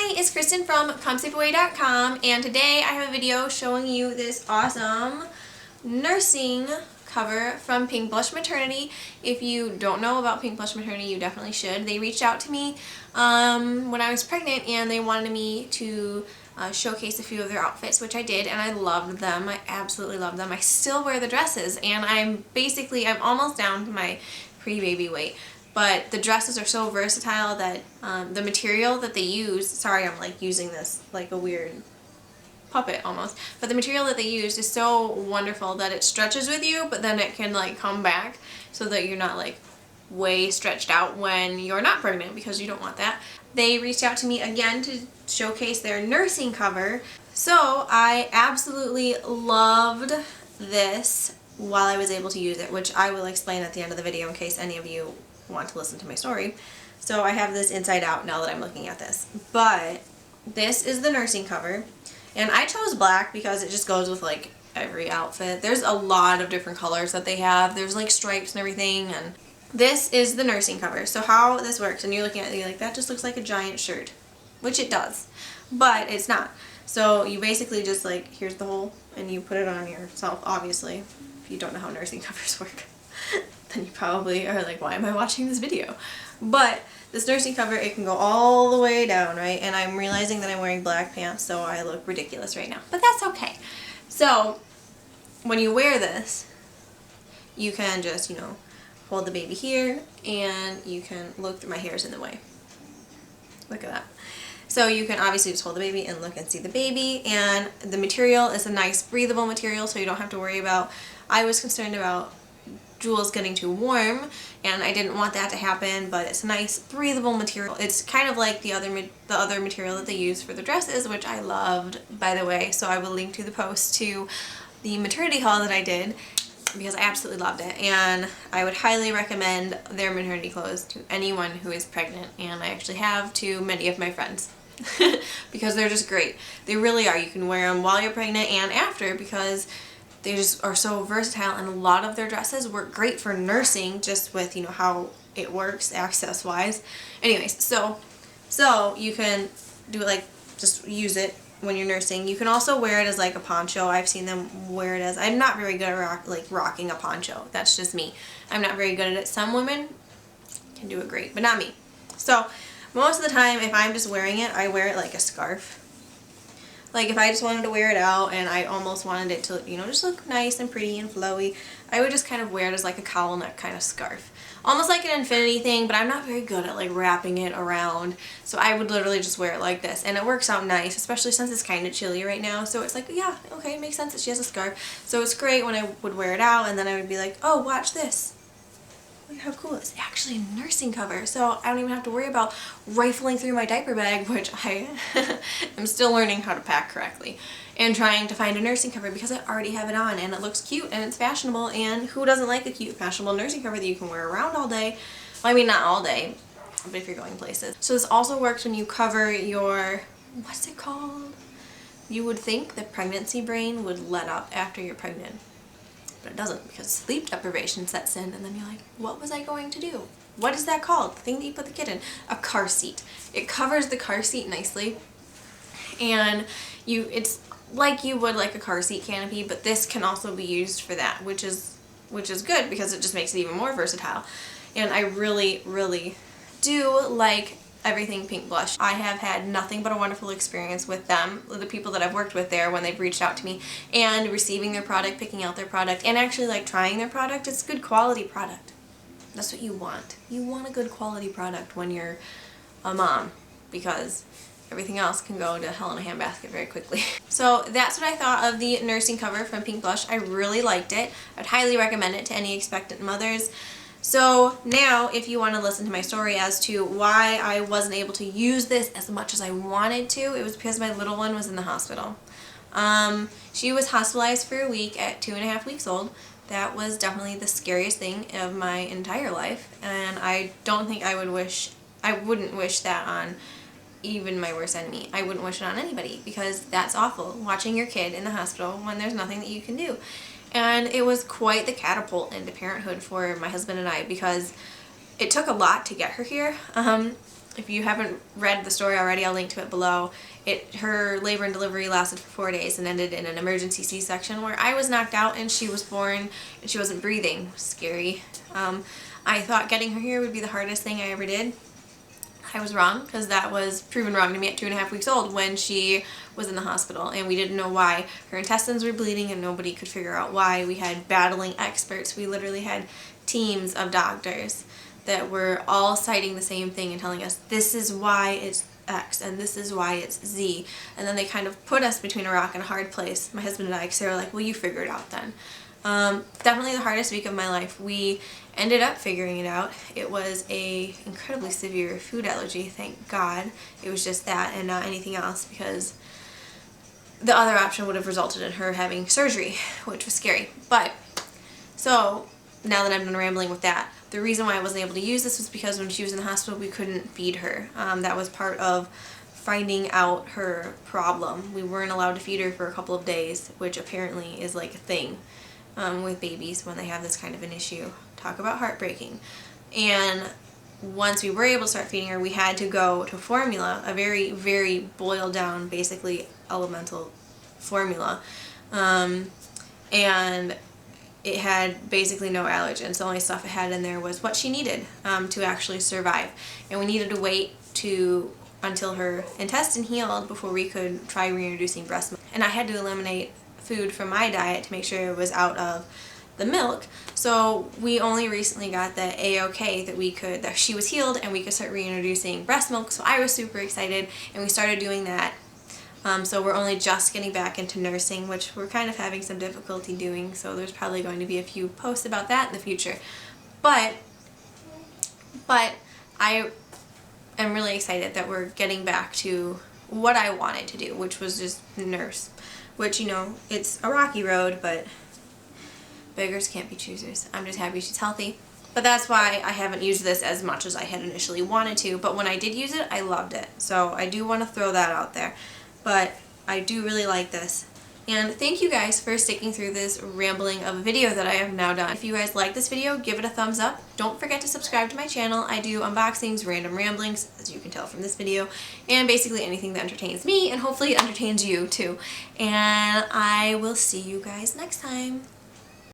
Hi, it's Kristen from ComeSafeAway.com, and today I have a video showing you this awesome nursing cover from PinkBlush Maternity. If you don't know about PinkBlush Maternity, you definitely should. They reached out to me when I was pregnant, and they wanted me to showcase a few of their outfits, which I did, and I loved them. I absolutely loved them. I still wear the dresses, and I'm almost down to my pre-baby weight. But the dresses are so versatile that the material that they use, sorry I'm like using this like a weird puppet almost, but the material that they used is so wonderful that it stretches with you, but then it can like come back so that you're not like way stretched out when you're not pregnant, because you don't want that. They reached out to me again to showcase their nursing cover. So I absolutely loved this while I was able to use it, which I will explain at the end of the video in case any of you want to listen to my story. So I have this inside out now that I'm looking at this. But this is the nursing cover, and I chose black because it just goes with like every outfit. There's a lot of different colors that they have. There's like stripes and everything, and this is the nursing cover. So how this works, and you're looking at it, you're like, that just looks like a giant shirt, which it does, but it's not. So you basically just like, here's the hole, and you put it on yourself, obviously. If you don't know how nursing covers work, then you probably are like, why am I watching this video? But this nursing cover, it can go all the way down, right? And I'm realizing that I'm wearing black pants, so I look ridiculous right now. But that's okay. So when you wear this, you can just, you know, hold the baby here, and you can look through, my hair's in the way. Look at that. So you can obviously just hold the baby and look and see the baby, and the material is a nice breathable material, so you don't have to worry about, I was concerned about Jules getting too warm, and I didn't want that to happen, but it's a nice breathable material. It's kind of like the other material that they use for the dresses, which I loved, by the way, so I will link to the post to the maternity haul that I did, because I absolutely loved it, and I would highly recommend their maternity clothes to anyone who is pregnant, and I actually have to many of my friends because they're just great. They really are. You can wear them while you're pregnant and after, because they just are so versatile, and a lot of their dresses work great for nursing, just with, you know, how it works access wise. Anyways, so you can do it like, just use it when you're nursing. You can also wear it as like a poncho. I've seen them wear it as, I'm not very good at rocking a poncho. That's just me. I'm not very good at it. Some women can do it great, but not me. So most of the time, if I'm just wearing it, I wear it like a scarf. Like if I just wanted to wear it out and I almost wanted it to, you know, just look nice and pretty and flowy, I would just kind of wear it as like a cowl neck kind of scarf. Almost like an infinity thing, but I'm not very good at like wrapping it around. So I would literally just wear it like this, and it works out nice, especially since it's kind of chilly right now. So it's like, yeah, okay, it makes sense that she has a scarf. So it's great when I would wear it out, and then I would be like, oh, watch this. Look how cool, it's actually a nursing cover, so I don't even have to worry about rifling through my diaper bag, which I am still learning how to pack correctly, and trying to find a nursing cover because I already have it on, and it looks cute and it's fashionable, and who doesn't like a cute fashionable nursing cover that you can wear around all day? Well, I mean, not all day, but if you're going places. So this also works when you cover your, what's it called? You would think the pregnancy brain would let up after you're pregnant, but it doesn't, because sleep deprivation sets in, and then you're like, what was I going to do? What is that called? The thing that you put the kid in? A car seat. It covers the car seat nicely, and it's like you would like a car seat canopy, but this can also be used for that, which is good, because it just makes it even more versatile. And I really, really do like everything PinkBlush. I have had nothing but a wonderful experience with them, the people that I've worked with there when they've reached out to me, and receiving their product, picking out their product, and actually like trying their product. It's good quality product. That's what you want. You want a good quality product when you're a mom, because everything else can go to hell in a handbasket very quickly. So that's what I thought of the nursing cover from PinkBlush. I really liked it. I'd highly recommend it to any expectant mothers. So now, if you want to listen to my story as to why I wasn't able to use this as much as I wanted to, it was because my little one was in the hospital. She was hospitalized for a week at 2.5 weeks old. That was definitely the scariest thing of my entire life, and I don't think I wouldn't wish that on even my worst enemy. I wouldn't wish it on anybody, because that's awful, watching your kid in the hospital when there's nothing that you can do. And it was quite the catapult into parenthood for my husband and I, because it took a lot to get her here. if you haven't read the story already, I'll link to it below. Her labor and delivery lasted for 4 days and ended in an emergency C-section where I was knocked out and she was born and she wasn't breathing. Scary. I thought getting her here would be the hardest thing I ever did. I was wrong, because that was proven wrong to me at 2.5 weeks old when she was in the hospital and we didn't know why. Her intestines were bleeding and nobody could figure out why. We had battling experts. We literally had teams of doctors that were all citing the same thing and telling us this is why it's X and this is why it's Z. And then they kind of put us between a rock and a hard place, my husband and I, because they were like, well, you figure it out then. Definitely the hardest week of my life. We ended up figuring it out. It was a incredibly severe food allergy, thank God. It was just that and not anything else, because the other option would have resulted in her having surgery, which was scary. But, so, now that I'm done rambling with that, the reason why I wasn't able to use this was because when she was in the hospital we couldn't feed her. That was part of finding out her problem. We weren't allowed to feed her for a couple of days, which apparently is like a thing with babies when they have this kind of an issue. Talk about heartbreaking. And once we were able to start feeding her, we had to go to formula, a very, very boiled down, basically elemental formula. And it had basically no allergens. The only stuff it had in there was what she needed to actually survive. And we needed to wait until her intestine healed before we could try reintroducing breast milk. And I had to eliminate food from my diet to make sure it was out of the milk. So we only recently got the A-OK that she was healed and we could start reintroducing breast milk. So I was super excited and we started doing that. So we're only just getting back into nursing, which we're kind of having some difficulty doing. So there's probably going to be a few posts about that in the future. But I am really excited that we're getting back to what I wanted to do, which was just nurse. Which, you know, it's a rocky road, but beggars can't be choosers. I'm just happy she's healthy. But that's why I haven't used this as much as I had initially wanted to. But when I did use it, I loved it. So I do want to throw that out there. But I do really like this. And thank you guys for sticking through this rambling of a video that I have now done. If you guys like this video, give it a thumbs up. Don't forget to subscribe to my channel. I do unboxings, random ramblings, as you can tell from this video, and basically anything that entertains me, and hopefully it entertains you too. And I will see you guys next time.